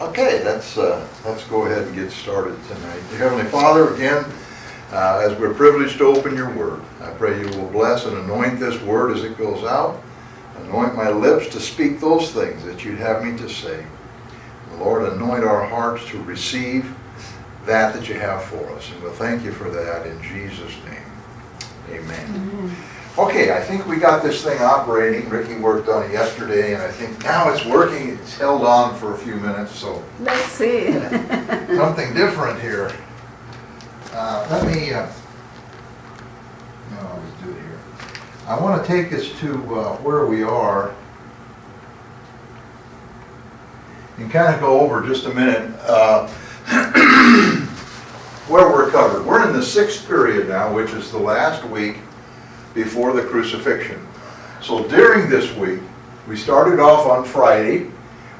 Okay, let's go ahead and get started tonight. Dear Heavenly Father, again, as we're privileged to open your word, I pray you will bless and anoint this word as it goes out. Anoint my lips to speak those things that you'd have me to say. Lord, anoint our hearts to receive that you have for us. And we'll thank you for that in Jesus' name. Amen. Amen. Okay, I think we got this thing operating. Ricky worked on it yesterday, and I think now it's working. It's held on for a few minutes, so Let's see. something different here. Let me, no, I'll just do it here. I want to take us to where we are and kind of go over just a minute where we're covered. We're in the 6th period now, which is the last week before the crucifixion. So during this week, we started off on Friday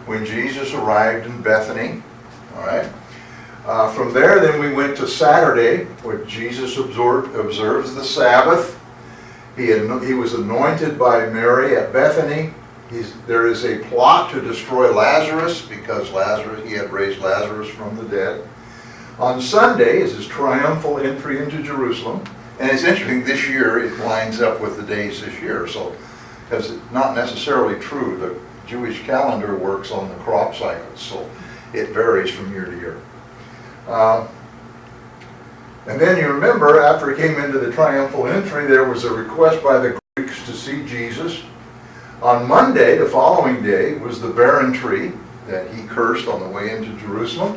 when Jesus arrived in Bethany. All right. From there, then we went to Saturday, where Jesus observes the Sabbath. He was anointed by Mary at Bethany. There is a plot to destroy Lazarus because he had raised Lazarus from the dead. On Sunday is his triumphal entry into Jerusalem. And it's interesting, this year it lines up with the days this year. So, because it's not necessarily true, the Jewish calendar works on the crop cycles, so it varies from year to year. And then you remember, after he came into the triumphal entry, there was a request by the Greeks to see Jesus. On Monday, the following day, was the barren tree that he cursed on the way into Jerusalem.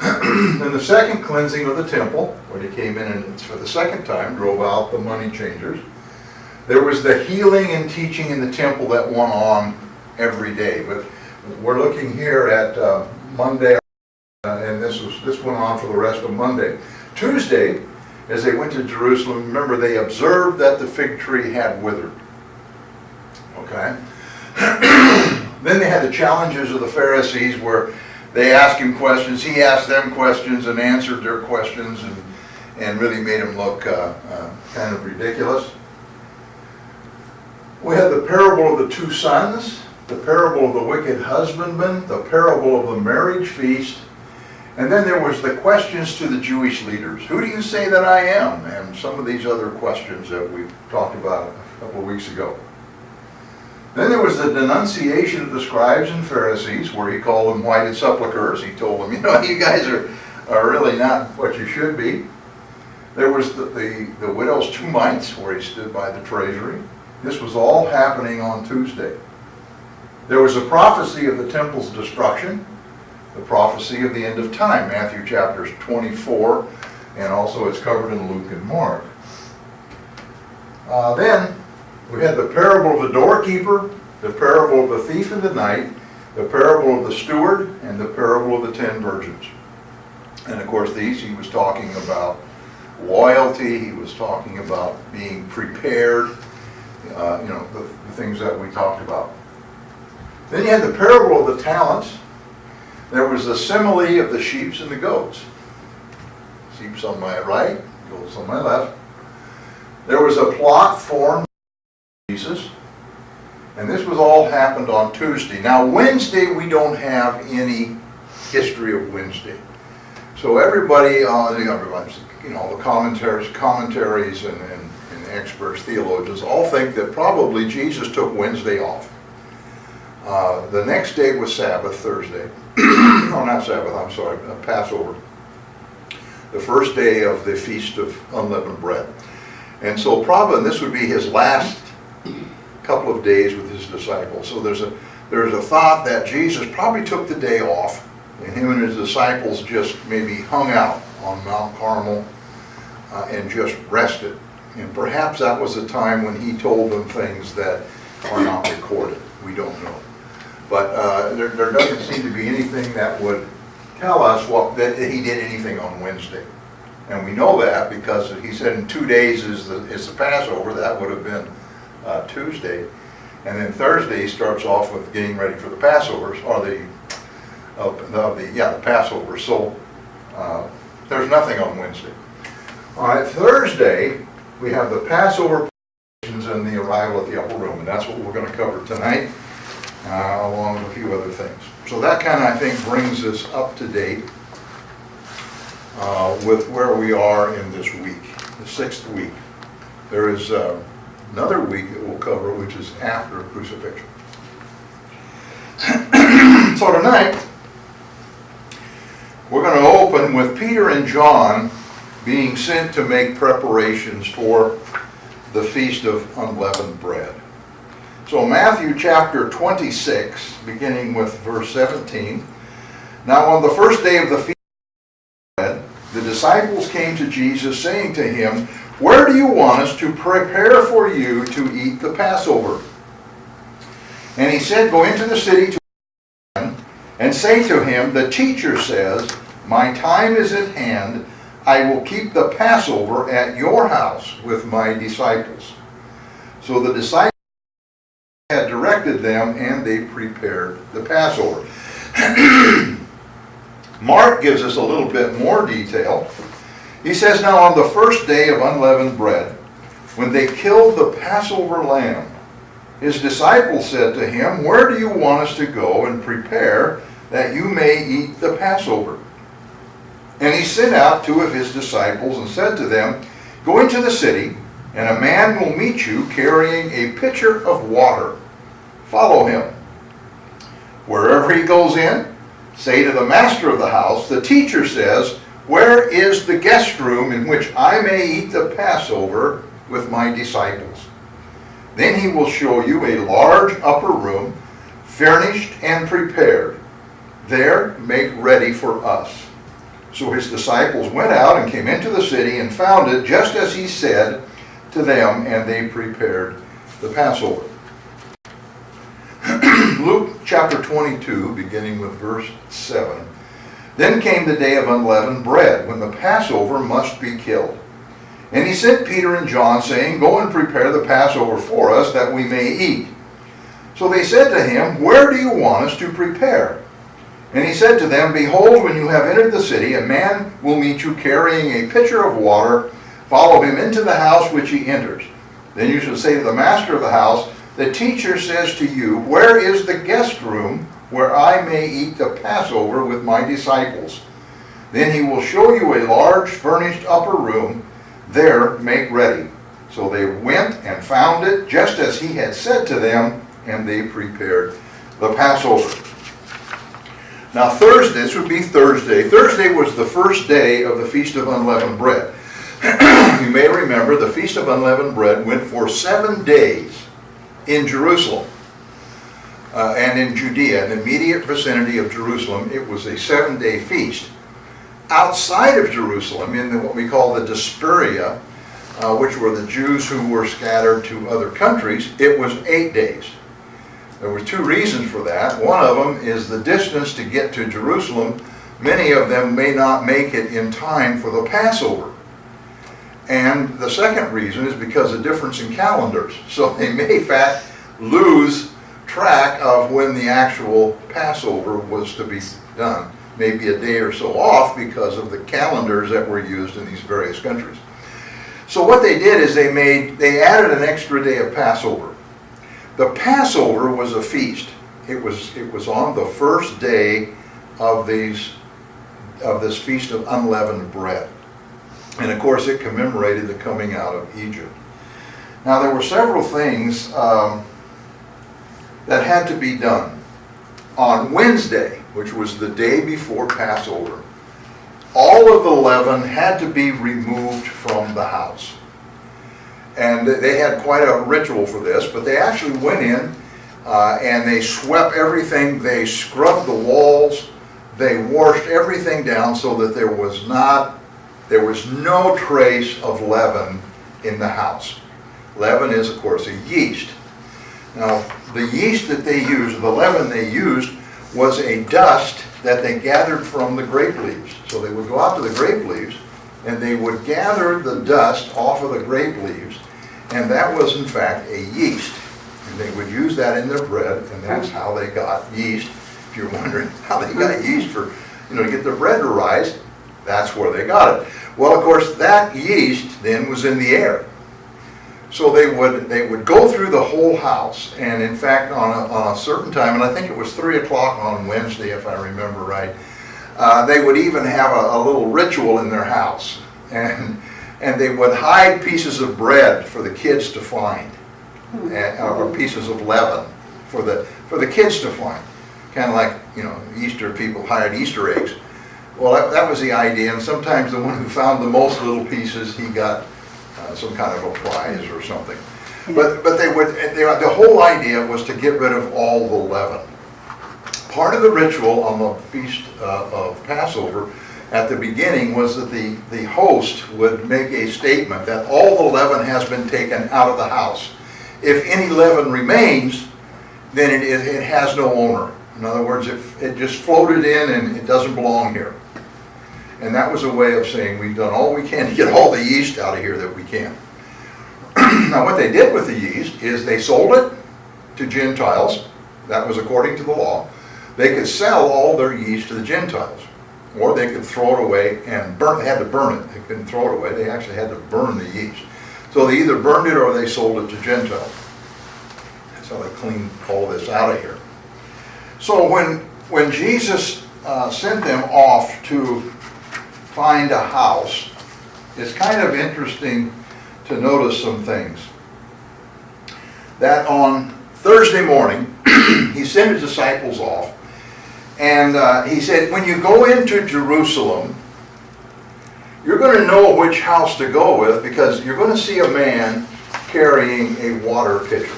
Then the second cleansing of the temple, when he came in and for the second time drove out the money changers. There was the healing and teaching in the temple that went on every day. But we're looking here at Monday, and this went on for the rest of Monday. Tuesday, as they went to Jerusalem, remember they observed that the fig tree had withered. Okay? Then they had the challenges of the Pharisees where they asked him questions, he asked them questions and answered their questions and really made him look kind of ridiculous. We had the parable of the 2 sons, the parable of the wicked husbandman, the parable of the marriage feast, and then there was the questions to the Jewish leaders. Who do you say that I am? And some of these other questions that we talked about a couple of weeks ago. Then there was the denunciation of the scribes and Pharisees, where he called them whited sepulchres. He told them, you guys are really not what you should be. There was the widow's 2 mites, where he stood by the treasury. This was all happening on Tuesday. There was a prophecy of the temple's destruction, the prophecy of the end of time, Matthew chapters 24, and also it's covered in Luke and Mark. Then we had the parable of the doorkeeper, the parable of the thief in the night, the parable of the steward, and the parable of the 10 virgins. And of course he was talking about loyalty, he was talking about being prepared, the things that we talked about. Then you had the parable of the talents. There was the simile of the sheep and the goats. Sheep's on my right, goats on my left. There was a plot formed Jesus, and this was all happened on Tuesday. Now Wednesday we don't have any history of Wednesday, so everybody, the commentaries and experts, theologians, all think that probably Jesus took Wednesday off. The next day was Sabbath, Thursday. No, not Sabbath, I'm sorry, Passover. The first day of the Feast of Unleavened Bread. And so probably this would be his last couple of days with his disciples. So there's a thought that Jesus probably took the day off, and him and his disciples just maybe hung out on Mount Carmel and just rested. And perhaps that was a time when he told them things that are not recorded. We don't know. But there doesn't seem to be anything that would tell us that he did anything on Wednesday. And we know that because he said in 2 days is the Passover. That would have been Tuesday. And then Thursday he starts off with getting ready for the Passover, or the Passover. So there's nothing on Wednesday. All right, Thursday we have the Passover and the arrival at the upper room, and that's what we're going to cover tonight. along with a few other things. So that kind of, I think, brings us up to date with where we are in this week, the 6th week. There is another week that we'll cover, which is after crucifixion. So tonight, we're going to open with Peter and John being sent to make preparations for the Feast of Unleavened Bread. So Matthew chapter 26, beginning with verse 17. Now on the first day of the Feast of Bread, the disciples came to Jesus, saying to him, "Where do you want us to prepare for you to eat the Passover?" And he said, "Go into the city to and say to him, the teacher says, my time is at hand. I will keep the Passover at your house with my disciples." So the disciples had directed them, and they prepared the Passover. Mark gives us a little bit more detail. He says, "Now on the first day of unleavened bread, when they killed the Passover lamb, his disciples said to him, 'Where do you want us to go and prepare that you may eat the Passover?' And he sent out 2 of his disciples and said to them, 'Go into the city, and a man will meet you carrying a pitcher of water. Follow him. Wherever he goes in, say to the master of the house, the teacher says, where is the guest room in which I may eat the Passover with my disciples? Then he will show you a large upper room, furnished and prepared. There make ready for us.' So his disciples went out and came into the city and found it just as he said to them, and they prepared the Passover." Luke chapter 22, beginning with verse 7. "Then came the day of unleavened bread, when the Passover must be killed. And he sent Peter and John, saying, 'Go and prepare the Passover for us, that we may eat.' So they said to him, 'Where do you want us to prepare?' And he said to them, 'Behold, when you have entered the city, a man will meet you carrying a pitcher of water. Follow him into the house which he enters. Then you shall say to the master of the house, the teacher says to you, where is the guest room where I may eat the Passover with my disciples? Then he will show you a large furnished upper room. There make ready.' So they went and found it just as he had said to them, and they prepared the Passover." Now Thursday, this would be Thursday. Thursday was the first day of the Feast of Unleavened Bread. You may remember the Feast of Unleavened Bread went for 7 days in Jerusalem and in Judea, in the immediate vicinity of Jerusalem. It was a 7-day feast. Outside of Jerusalem, in what we call the Diaspora, which were the Jews who were scattered to other countries, it was 8 days. There were 2 reasons for that. One of them is the distance to get to Jerusalem. Many of them may not make it in time for the Passover. And the second reason is because of difference in calendars. So they may, in fact, lose track of when the actual Passover was to be done. Maybe a day or so off because of the calendars that were used in these various countries. So what they did is they added an extra day of Passover. The Passover was a feast. It was on the first day of this Feast of Unleavened Bread. And of course it commemorated the coming out of Egypt. Now there were several things that had to be done. On Wednesday, which was the day before Passover, all of the leaven had to be removed from the house. And they had quite a ritual for this, but they actually went in and they swept everything, they scrubbed the walls, they washed everything down so that there was no trace of leaven in the house. Leaven is, of course, a yeast. Now, the yeast that they used, the leaven they used, was a dust that they gathered from the grape leaves. So they would go out to the grape leaves and they would gather the dust off of the grape leaves, and that was in fact a yeast. And they would use that in their bread, and that's how they got yeast. If you're wondering how they got yeast for, to get their bread to rise, that's where they got it. Well, of course, that yeast then was in the air. So they would go through the whole house, and in fact on a certain time, and I think it was 3 o'clock on Wednesday if I remember right, they would even have a little ritual in their house, and they would hide pieces of bread for the kids to find, or pieces of leaven for the kids to find, kind of like, you know, Easter people hide Easter eggs. Well, that was the idea, and sometimes the one who found the most little pieces, he got some kind of a prize or something. But the whole idea was to get rid of all the leaven. Part of the ritual on the feast of Passover at the beginning was that the host would make a statement that all the leaven has been taken out of the house. If any leaven remains, then it has no owner. In other words, it just floated in and it doesn't belong here. And that was a way of saying we've done all we can to get all the yeast out of here that we can. Now what they did with the yeast is they sold it to Gentiles. That was according to the law. They could sell all their yeast to the Gentiles. Or they could throw it away and burn. They had to burn it. They couldn't throw it away. They actually had to burn the yeast. So they either burned it or they sold it to Gentiles. That's how they cleaned all this out of here. So when Jesus sent them off to find a house, it's kind of interesting to notice some things. That on Thursday morning, he sent his disciples off, and he said, when you go into Jerusalem, you're going to know which house to go with, because you're going to see a man carrying a water pitcher.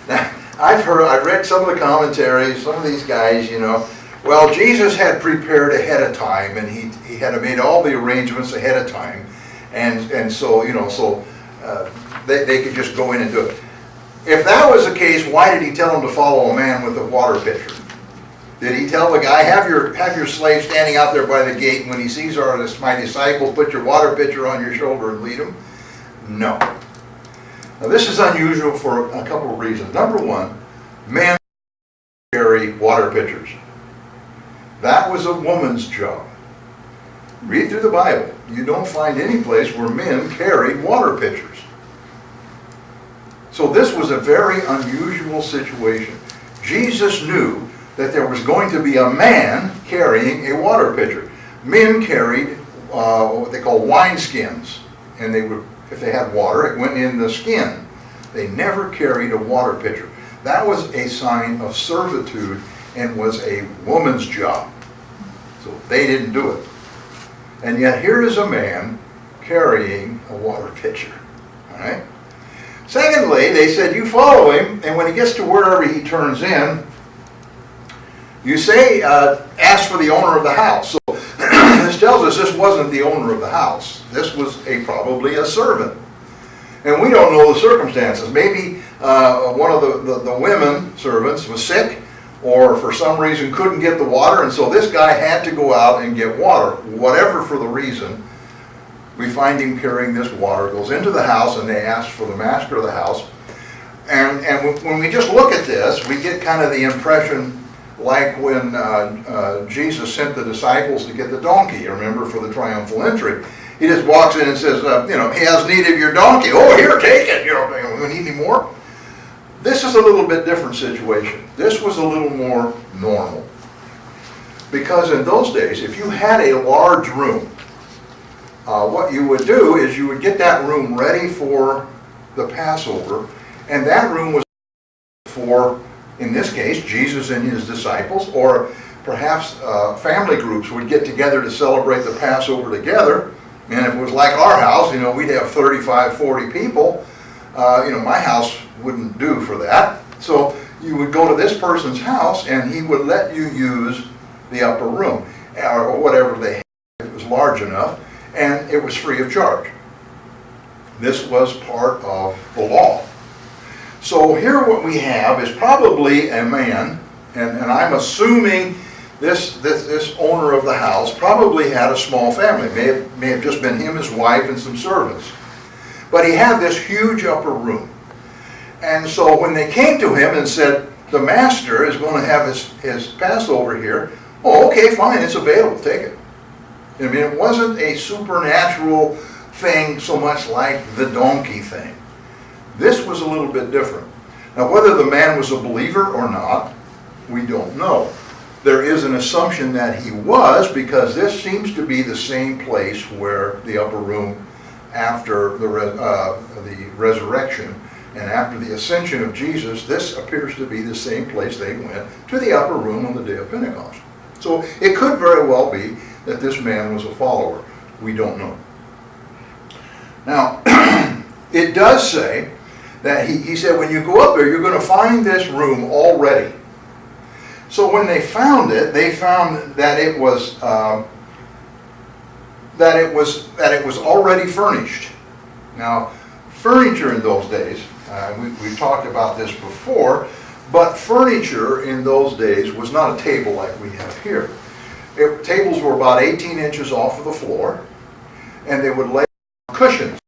Now, I've read some of the commentaries, some of these guys, you know, well, Jesus had prepared ahead of time, and he had made all the arrangements ahead of time, and so, you know, so they could just go in and do it. If that was the case, why did he tell them to follow a man with a water pitcher? Did he tell the guy, have your slave standing out there by the gate, and when he sees my disciples, put your water pitcher on your shoulder and lead him? No. Now this is unusual for a couple of reasons. Number one, men carry water pitchers. That was a woman's job. Read through the Bible. You don't find any place where men carried water pitchers. So this was a very unusual situation. Jesus knew that there was going to be a man carrying a water pitcher. Men carried what they call wine skins, and they would, if they had water, it went in the skin. They never carried a water pitcher. That was a sign of servitude and was a woman's job. So they didn't do it. And yet here is a man carrying a water pitcher. All right? Secondly, they said, you follow him, and when he gets to wherever he turns in, you say, ask for the owner of the house. So this tells us this wasn't the owner of the house. This was probably a servant. And we don't know the circumstances. Maybe one of the women servants was sick, or for some reason couldn't get the water, and so this guy had to go out and get water. Whatever for the reason, we find him carrying this water, goes into the house, and they ask for the master of the house. And when we just look at this, we get kind of the impression like when Jesus sent the disciples to get the donkey, remember, for the triumphal entry. He just walks in and says, you know, he has need of your donkey. Oh, here, take it. You know, we need any more? This is a little bit different situation. This was a little more normal. Because in those days, if you had a large room, what you would do is you would get that room ready for the Passover, and that room was for, in this case, Jesus and his disciples, or perhaps family groups would get together to celebrate the Passover together. And if it was like our house, you know, we'd have 35, 40 people. You know, my house wouldn't do for that. So you would go to this person's house, and he would let you use the upper room, or whatever they had, if it was large enough, and it was free of charge. This was part of the law. So here what we have is probably a man, and I'm assuming this owner of the house probably had a small family. May have just been him, his wife, and some servants. But he had this huge upper room. And so when they came to him and said, the master is going to have his Passover here, oh, okay, fine, it's available, take it. I mean, it wasn't a supernatural thing so much like the donkey thing. This was a little bit different. Now, whether the man was a believer or not, we don't know. There is an assumption that he was, because this seems to be the same place where the upper room after the resurrection and after the ascension of Jesus, this appears to be the same place they went, to the upper room on the day of Pentecost. So it could very well be that this man was a follower. We don't know. Now, it does say that he said, when you go up there, you're going to find this room all ready. So when they found it, they found that it was already furnished. Now, furniture in those days, we've talked about this before, but furniture in those days was not a table like we have here. Tables were about 18 inches off of the floor, and they would lay on cushions.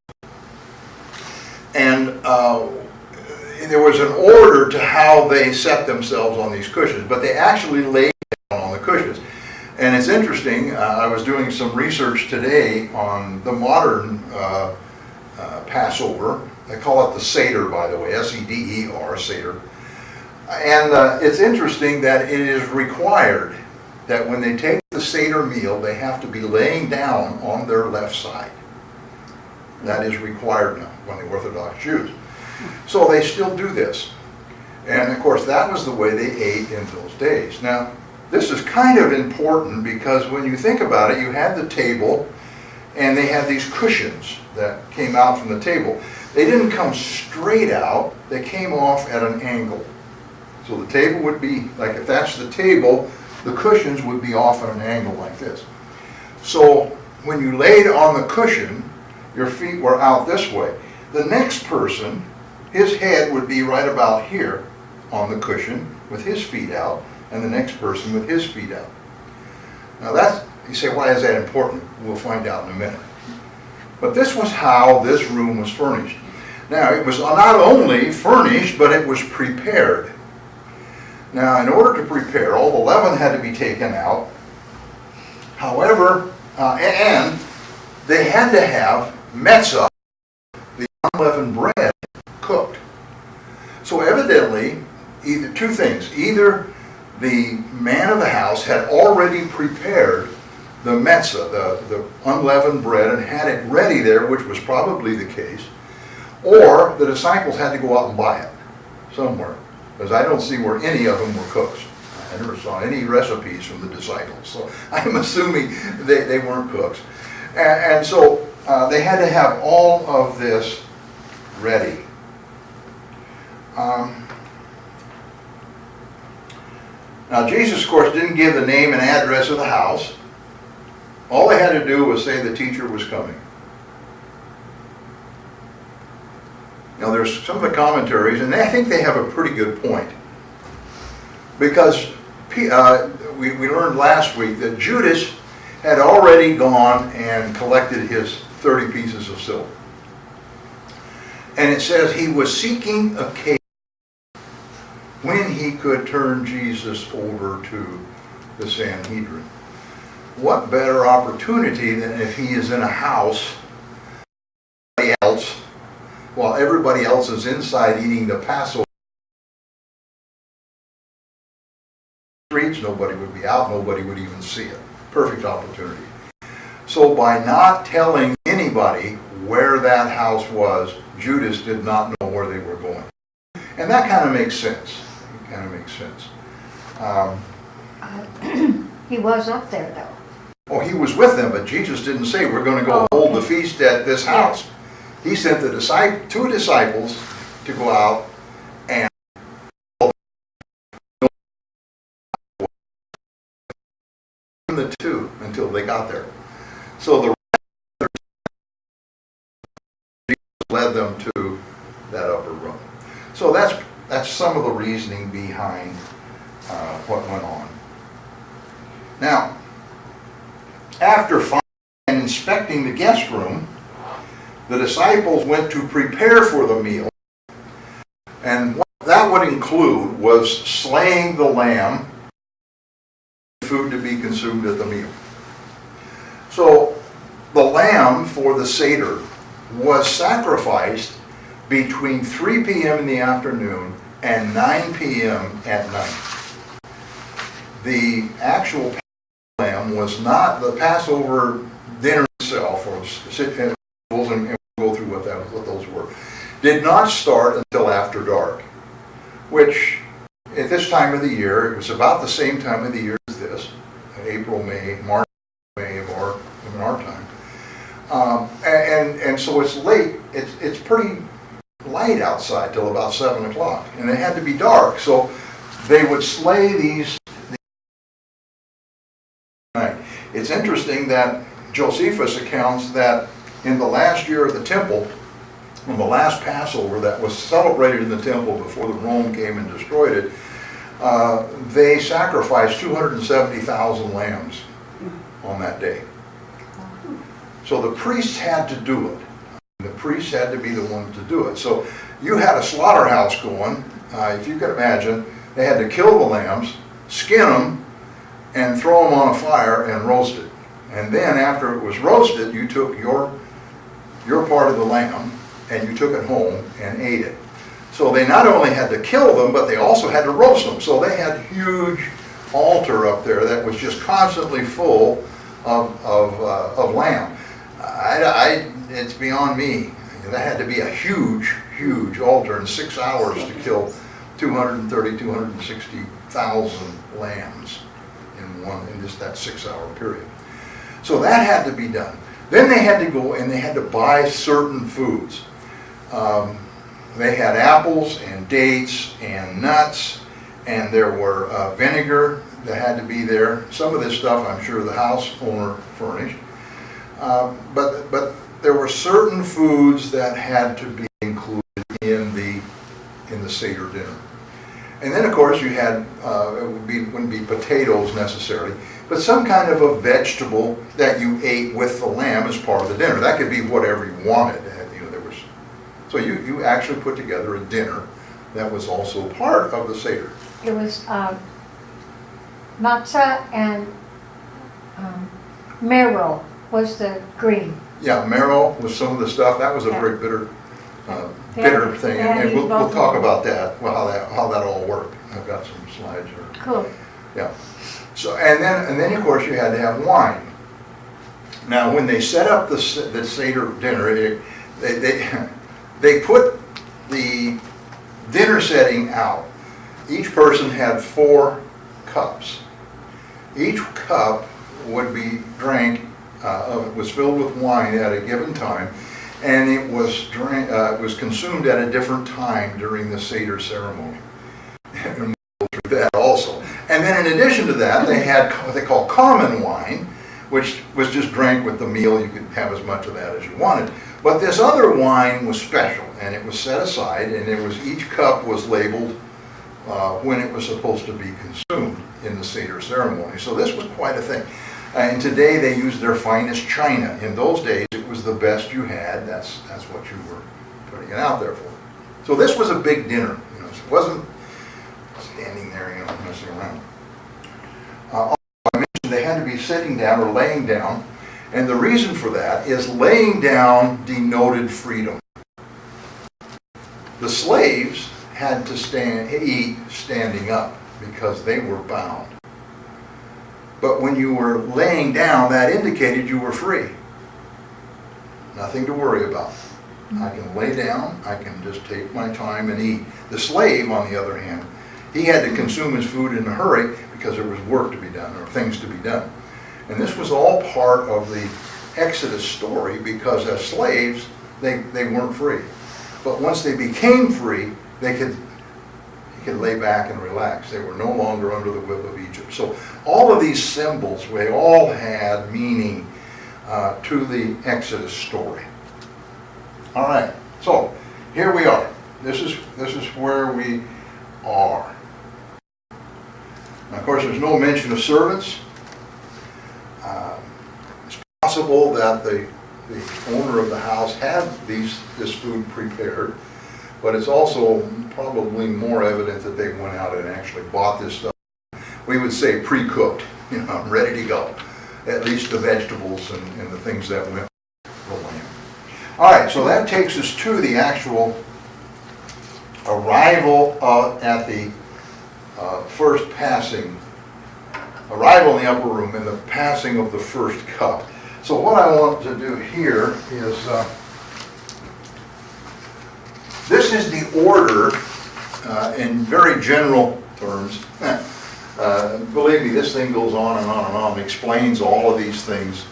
And there was an order to how they set themselves on these cushions, but they actually laid down on the cushions. And it's interesting, I was doing some research today on the modern Passover. They call it the Seder, by the way, S-E-D-E-R, Seder. And it's interesting that it is required that when they take the Seder meal, they have to be laying down on their left side. That is required now by the Orthodox Jews. So they still do this. And of course, that was the way they ate in those days. Now, this is kind of important because when you think about it, you had the table and they had these cushions that came out from the table. They didn't come straight out, they came off at an angle. So the table would be, like if that's the table, the cushions would be off at an angle like this. So when you laid on the cushion, your feet were out this way. The next person, his head would be right about here on the cushion with his feet out, and the next person with his feet out. Now that's, you say, why is that important? We'll find out in a minute. But this was how this room was furnished. Now, it was not only furnished, but it was prepared. Now, in order to prepare, all the leaven had to be taken out. However, and they had to have matzah, the unleavened bread, cooked. So evidently, either two things. Either the man of the house had already prepared the matzah, the unleavened bread, and had it ready there, which was probably the case, or the disciples had to go out and buy it somewhere, because I don't see where any of them were cooks. I never saw any recipes from the disciples, so I'm assuming they weren't cooks. And so they had to have all of this ready. Now Jesus, of course, didn't give the name and address of the house. All they had to do was say the teacher was coming. Now there's some of the commentaries, and I think they have a pretty good point. Because we learned last week that Judas had already gone and collected his 30 pieces of silver. And it says he was seeking a cave when he could turn Jesus over to the Sanhedrin. What better opportunity than if he is in a house else, while everybody else is inside eating the Passover. Streets, nobody would be out, nobody would even see it. Perfect opportunity. So by not telling anybody where that house was, Judas did not know where they were going. And that kind of makes sense. It kind of makes sense. He was up there though. Oh, he was with them, but Jesus didn't say we're going to go hold the feast at this house. He sent the two disciples to go out and the two until they got there. So the Jesus led them to that upper room. So that's some of the reasoning behind what went on. Now, after finding and inspecting the guest room, the disciples went to prepare for the meal. And what that would include was slaying the lamb, food to be consumed at the meal. So the lamb for the Seder was sacrificed between 3 p.m. in the afternoon and 9 p.m. at night. The actual lamb was not the Passover dinner itself, or and we'll go through what those were, did not start until after dark, which at this time of the year, it was about the same time of the year as this, April, May, March, May of our time. And so it's late, it's pretty light outside till about 7 o'clock, and it had to be dark, so they would slay these night. It's interesting that Josephus accounts that in the last year of the temple, on the last Passover that was celebrated in the temple before the Rome came and destroyed it, they sacrificed 270,000 lambs on that day. So the priests had to do it. The priests had to be the ones to do it. So you had a slaughterhouse going, if you could imagine. They had to kill the lambs, skin them, and throw them on a fire and roast it. And then after it was roasted, you took your part of the lamb and you took it home and ate it. So they not only had to kill them, but they also had to roast them. So they had a huge altar up there that was just constantly full of lamb. It's beyond me. That had to be a huge, huge altar in 6 hours to kill 230, 260,000 lambs in just that 6-hour period. So that had to be done. Then they had to go and they had to buy certain foods. They had apples and dates and nuts, and there were vinegar that had to be there. Some of this stuff I'm sure the house owner furnished. But there were certain foods that had to be included in the Seder dinner. And then of course you had, wouldn't be potatoes necessarily, but some kind of a vegetable that you ate with the lamb as part of the dinner. That could be whatever you wanted. So you actually put together a dinner that was also part of the Seder. It was matzah and marrow was the green. Yeah, marrow was some of the stuff. That was a very bitter thing, and we'll talk about that. Well, how that all worked. I've got some slides here. Cool. Yeah. So and then of course you had to have wine. Now when they set up the Seder dinner, they put the dinner setting out. Each person had 4 cups. Each cup would be drank. It was filled with wine at a given time, and it was consumed at a different time during the Seder ceremony. And we'll go through that also. And then in addition to that, they had what they call common wine, which was just drank with the meal. You could have as much of that as you wanted. But this other wine was special, and it was set aside, and each cup was labeled when it was supposed to be consumed in the Seder ceremony. So this was quite a thing. And today they use their finest china. In those days, it was the best you had. That's what you were putting it out there for. So this was a big dinner. It wasn't standing there, messing around. Also, I mentioned they had to be sitting down or laying down, and the reason for that is laying down denoted freedom. The slaves had to eat standing up because they were bound. But when you were laying down, that indicated you were free. Nothing to worry about. I can lay down, I can just take my time and eat. The slave, on the other hand, he had to consume his food in a hurry because there was work to be done or things to be done. And this was all part of the Exodus story because as slaves, they weren't free. But once they became free, they could lay back and relax. They were no longer under the whip of Egypt. So all of these symbols, they all had meaning to the Exodus story. All right, so here we are. This is where we are. Now, of course, there's no mention of servants. It's possible that the owner of the house had this food prepared, but it's also probably more evident that they went out and actually bought this stuff. We would say pre-cooked, ready to go. At least the vegetables and the things that went with the lamb. All right, so that takes us to the actual arrival at the first passing, arrival in the upper room and the passing of the first cup. So what I want to do here is, this is the order in very general terms. Believe me, this thing goes on and on and on, explains all of these things.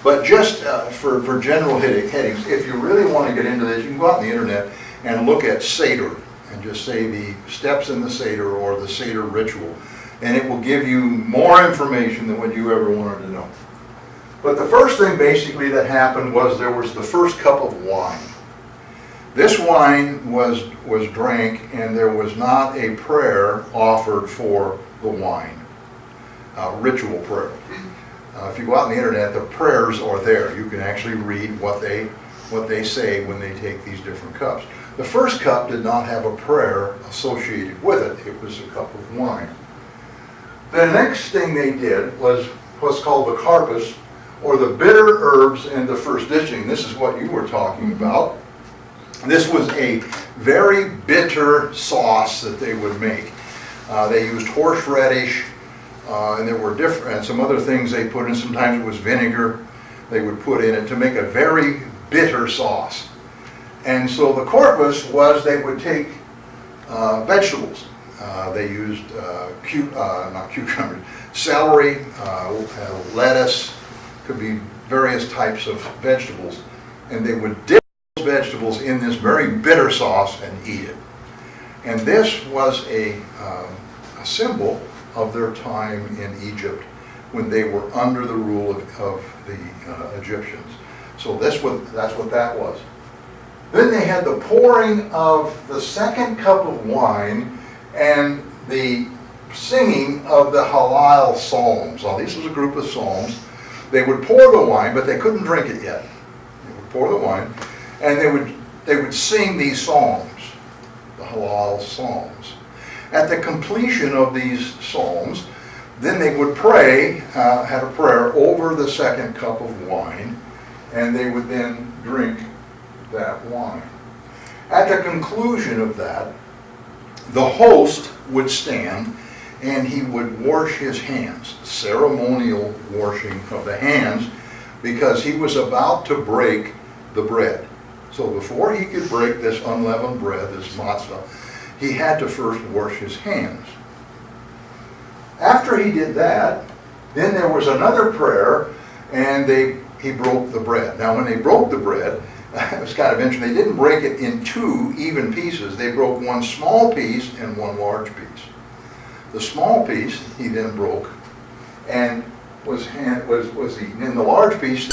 But just for general headings, if you really want to get into this, you can go out on the internet and look at Seder and just say the steps in the Seder or the Seder ritual, and it will give you more information than what you ever wanted to know. But the first thing basically that happened was there was the first cup of wine. This wine was drank, and there was not a prayer offered for the wine, ritual prayer. If you go out on the internet, the prayers are there. You can actually read what they say when they take these different cups. The first cup did not have a prayer associated with it. It was a cup of wine. The next thing they did was what's called the karpas, or the bitter herbs and the first dishing. This is what you were talking about. This was a very bitter sauce that they would make. They used horseradish, and there were different, and some other things they put in. Sometimes it was vinegar they would put in it to make a very bitter sauce. And so the corpus was they would take vegetables. They used not cucumbers, celery, lettuce, could be various types of vegetables, and they would dip those vegetables in this very bitter sauce and eat it. And this was a symbol of their time in Egypt when they were under the rule of the Egyptians. So that's what that was. Then they had the pouring of the second cup of wine and the singing of the Hallel Psalms. Now, this was a group of psalms. They would pour the wine, but they couldn't drink it yet. They would pour the wine, and they would sing these psalms, the Hallel Psalms. At the completion of these psalms, then they would pray, had a prayer over the second cup of wine, and they would then drink that wine. At the conclusion of that, the host would stand and he would wash his hands, ceremonial washing of the hands, because he was about to break the bread. So before he could break this unleavened bread, this matzah, he had to first wash his hands. After he did that, then there was another prayer, and he broke the bread. Now when they broke the bread, it was kind of interesting. They didn't break it in two even pieces. They broke one small piece and one large piece. The small piece he then broke and was eaten. In the large piece,